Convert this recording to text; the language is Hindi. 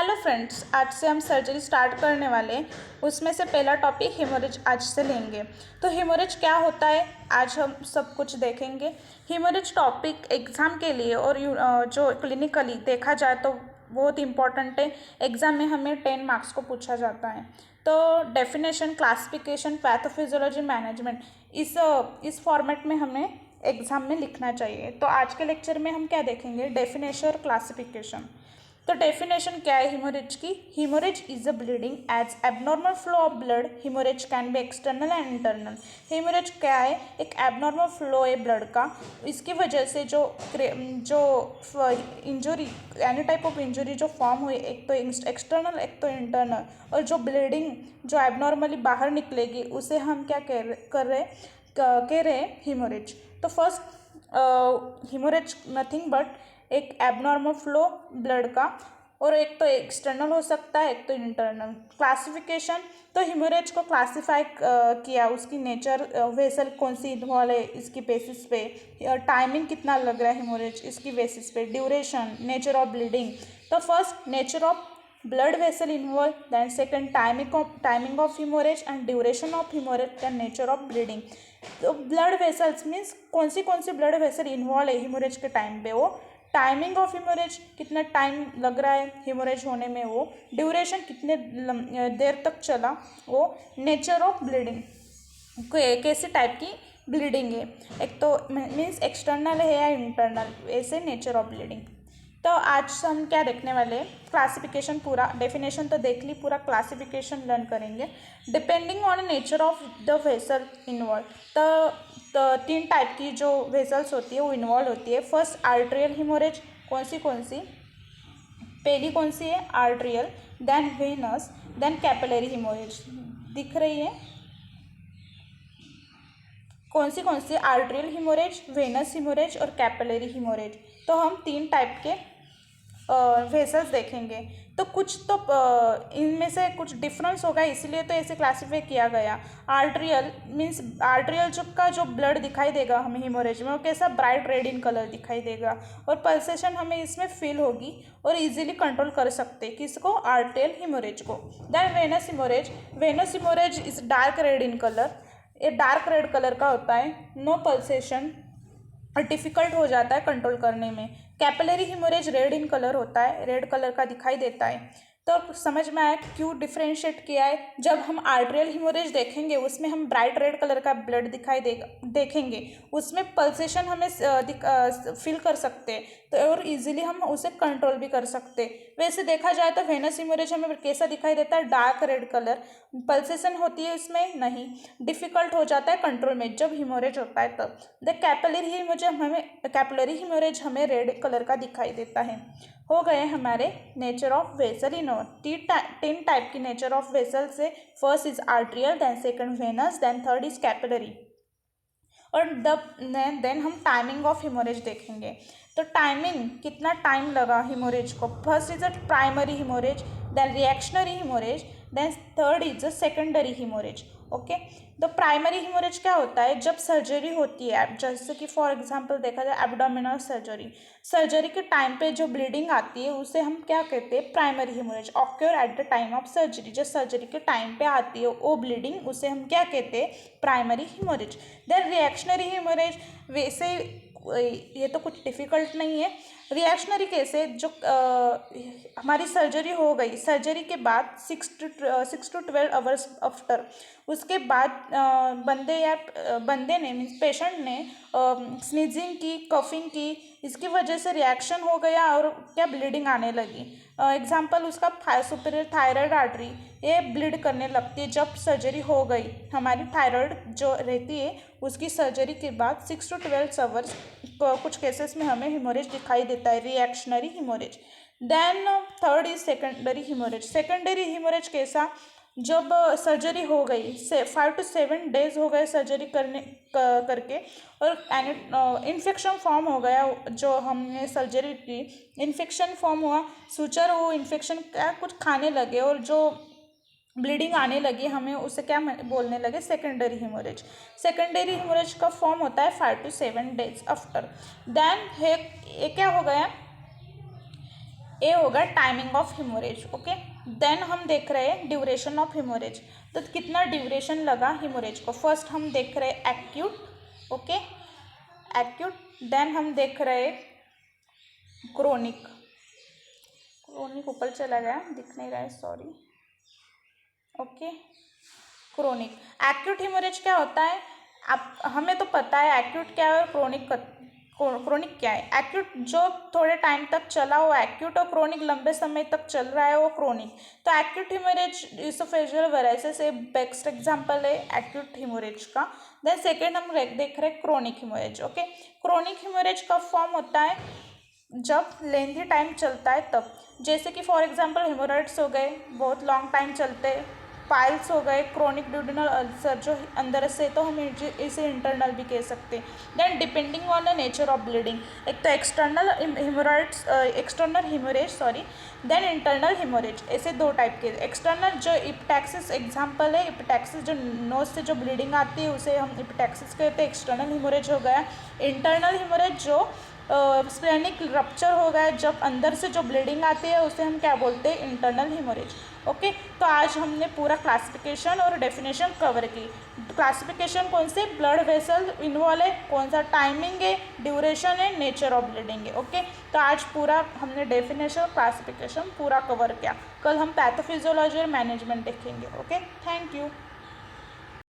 हेलो फ्रेंड्स, आज से हम सर्जरी स्टार्ट करने वाले हैं। उसमें से पहला टॉपिक हेमोरेज आज से लेंगे। तो हेमोरेज क्या होता है आज हम सब कुछ देखेंगे। हेमोरेज टॉपिक एग्ज़ाम के लिए और जो क्लिनिकली देखा जाए तो बहुत इंपॉर्टेंट है। एग्ज़ाम में हमें 10 मार्क्स को पूछा जाता है। तो डेफिनेशन, क्लासिफिकेशन, पैथोफिजियोलॉजी, मैनेजमेंट इस फॉर्मेट में हमें एग्ज़ाम में लिखना चाहिए। तो आज के लेक्चर में हम क्या देखेंगे, डेफिनेशन और क्लासिफिकेशन। तो डेफिनेशन क्या है हेमोरेज की। Haemorrhage is a bleeding as abnormal flow of blood. Haemorrhage can be external and internal. Haemorrhage क्या है, एक एबनॉर्मल फ्लो है ब्लड का। इसकी वजह से जो injury, any type of injury जो फॉर्म हुई, एक तो एक्सटर्नल एक तो इंटरनल, और जो ब्लीडिंग जो एबनॉर्मली बाहर निकलेगी उसे हम क्या कह रहे हैं हेमोरेज। तो फर्स्ट हेमोरेज नथिंग बट एक एबनॉर्मल फ्लो ब्लड का, और एक तो एक्सटर्नल हो सकता है एक तो इंटरनल। क्लासिफिकेशन, तो हेमोरेज को क्लासिफाई किया, उसकी नेचर, वेसल कौन सी इन्वॉल्व है इसकी बेसिस पे, टाइमिंग कितना लग रहा है हेमोरेज इसकी बेसिस पे, ड्यूरेशन, नेचर ऑफ ब्लीडिंग। तो first nature of blood vessel involved, then second timing of hemorrhage and duration of hemorrhage, then nature of bleeding। तो ब्लड वेसल्स मीन्स कौन सी ब्लड वेसल इन्वॉल्व है हेमोरेज के टाइम पे, वो टाइमिंग ऑफ हेमोरेज, कितना टाइम लग रहा है हेमोरेज होने में, वो ड्यूरेशन कितने देर तक चला, वो नेचर ऑफ ब्लीडिंग, कैसी टाइप की ब्लीडिंग है, एक तो मीन्स एक्सटर्नल है या इंटरनल, ऐसे नेचर ऑफ ब्लीडिंग। तो आज हम क्या देखने वाले हैं, क्लासिफिकेशन, पूरा डेफिनेशन तो देख ली, पूरा क्लासिफिकेशन लर्न करेंगे। Depending on nature of the vessel involve, तो 3 टाइप की जो वेसल्स होती है वो इन्वॉल्व होती है। फर्स्ट आर्ट्रियल हिमोरेज, कौन सी पहली कौन सी है, arterial, then venous, then capillary haemorrhage. दिख रही है कौन सी आर्ट्रियल हिमोरेज, वेनस हिमोरेज और कैपिलरी हिमोरेज। तो हम 3 टाइप के वेसल्स देखेंगे। तो कुछ तो इनमें से कुछ डिफरेंस होगा, इसलिए तो ऐसे क्लासीफाई किया गया। आर्ट्रियल मीन्स आर्ट्रियल जो ब्लड दिखाई देगा हमें हिमोरेज में, वो कैसा ब्राइट रेड इन कलर दिखाई देगा, और पल्सेशन हमें इसमें फील होगी और इजीली कंट्रोल कर सकते हैं किसको, आर्ट्रियल हिमोरेज को। Then venous haemorrhage is dark red in colour, ये डार्क रेड कलर का होता है, नो पल्सेशन, डिफ़िकल्ट हो जाता है कंट्रोल करने में। Capillary haemorrhage red in colour होता है, रेड कलर का दिखाई देता है। तो समझ में आया क्यों डिफ्रेंशिएट किया है। जब हम आर्ट्रियल हिमोरेज देखेंगे उसमें हम ब्राइट रेड कलर का ब्लड देखेंगे, उसमें पल्सेशन हमें फील कर सकते हैं, तो और इजीली हम उसे कंट्रोल भी कर सकते हैं। वैसे देखा जाए तो वेनस हिमोरेज हमें कैसा दिखाई देता है, डार्क रेड कलर, पल्सेशन होती है इसमें नहीं, डिफ़िकल्ट हो जाता है कंट्रोल में जब हिमोरेज होता है तब। द कैपिलरी हिमोरेज हमें रेड कलर का दिखाई देता है। हो गए हमारे nature of vessel in 10 type की नेचर ऑफ वेसल से। First is arterial, then second venous, then third is capillary, और देन हम टाइमिंग ऑफ हिमोरेज देखेंगे। तो टाइमिंग, कितना टाइम लगा हिमोरेज को। First is a primary haemorrhage, then reactionary haemorrhage, then third is a secondary haemorrhage. Okay, तो प्राइमरी हिमोरेज क्या होता है, जब सर्जरी होती है, जैसे कि फॉर एग्जांपल देखा जाए एब्डोमिनल सर्जरी के टाइम पे जो ब्लीडिंग आती है उसे हम क्या कहते हैं, primary haemorrhage, occur at the time of surgery. जो सर्जरी के टाइम पे आती है वो ब्लीडिंग, उसे हम क्या कहते हैं, primary haemorrhage. Then reactionary haemorrhage, वैसे ये तो कुछ डिफ़िकल्ट नहीं है। रिएक्शनरी कैसे, जो हमारी सर्जरी हो गई, सर्जरी के बाद 6 to 12 आवर्स आफ्टर, उसके बाद बंदे ने मीन्स पेशेंट ने स्नीजिंग की, कफिंग की, इसकी वजह से रिएक्शन हो गया और क्या ब्लीडिंग आने लगी। एग्जाम्पल उसका सुपीरियर थायराइड आर्टरी, ये ब्लीड करने लगती है जब सर्जरी हो गई। हमारी थायराइड जो रहती है उसकी सर्जरी के बाद 6 to 12 आवर्स कुछ केसेस में हमें हिमोरेज दिखाई देता है, reactionary haemorrhage. Then third is secondary haemorrhage. Secondary haemorrhage कैसा, जब सर्जरी हो गई, 5 to 7 डेज हो गए सर्जरी करके, और इन्फेक्शन फॉर्म हो गया, जो हमने सर्जरी की इन्फेक्शन फॉर्म हुआ, सूचर वो इन्फेक्शन क्या कुछ खाने लगे और जो ब्लीडिंग आने लगी, हमें उसे क्या बोलने लगे, सेकेंडरी हिमोरेज। सेकेंडरी हिमोरेज का फॉर्म होता है 5 to 7 डेज आफ्टर। देन ये क्या हो गया, ए होगा timing of haemorrhage, okay. Then हम देख रहे हैं ड्यूरेशन ऑफ हिमोरेज, तो कितना ड्यूरेशन लगा हिमोरेज को। फर्स्ट हम देख रहे हैं एक्यूट, ओके, एक्यूट। देन हम देख रहे हैं क्रोनिक, क्रोनिक ऊपर चला गया, दिख नहीं रहा है, sorry, okay. Chronic, acute haemorrhage क्या होता है, आप हमें तो पता है एक्यूट क्या है और क्रोनिक क्या है। एक्यूट जो थोड़े टाइम तक चला वो एक्यूट, और क्रोनिक लंबे समय तक चल रहा है वो क्रोनिक। तो एक्यूट हिमोरेज इसोफेजियल वेराइसिस एक बेस्ट एग्जांपल है एक्यूट हिमोरेज का। देन सेकेंड हम देख रहे हैं chronic haemorrhage, okay. Chronic haemorrhage कब फॉर्म होता है, जब लेंथी टाइम चलता है तब, जैसे कि फॉर एग्जांपल हेमोरॉइड्स हो गए, बहुत लॉन्ग टाइम चलते हैं, पाइल्स हो गए, क्रोनिक ड्यूडेनल अल्सर जो अंदर से, तो हम इसे इंटरनल भी कह सकते हैं। Then depending on the nature of bleeding, एक तो external haemorrhoids, external haemorrhage, sorry, then internal haemorrhage, ऐसे दो टाइप के। एक्सटर्नल जो इपिटैक्सिस एग्जांपल है, इपिटैक्सिस जो नोज से जो ब्लीडिंग आती है उसे हम इपिटैक्सिस कहते हैं, एक्सटर्नल हिमोरेज हो गया। इंटरनल हिमोरेज जो स्प्लेनिक रप्चर हो गया, जब अंदर से जो ब्लीडिंग आती है उसे हम क्या बोलते हैं, इंटरनल हिमोरेज, ओके। तो आज हमने पूरा क्लासिफिकेशन और डेफिनेशन कवर की। क्लासिफिकेशन कौन से, ब्लड वेसल इन्वॉल्व है, कौन सा टाइमिंग है, ड्यूरेशन है, नेचर ऑफ ब्लीडिंग है, ओके। तो आज पूरा हमने डेफिनेशन क्लासिफिकेशन पूरा कवर किया। कल हम पैथोफिजियोलॉजी और मैनेजमेंट देखेंगे, ओके। Thank you.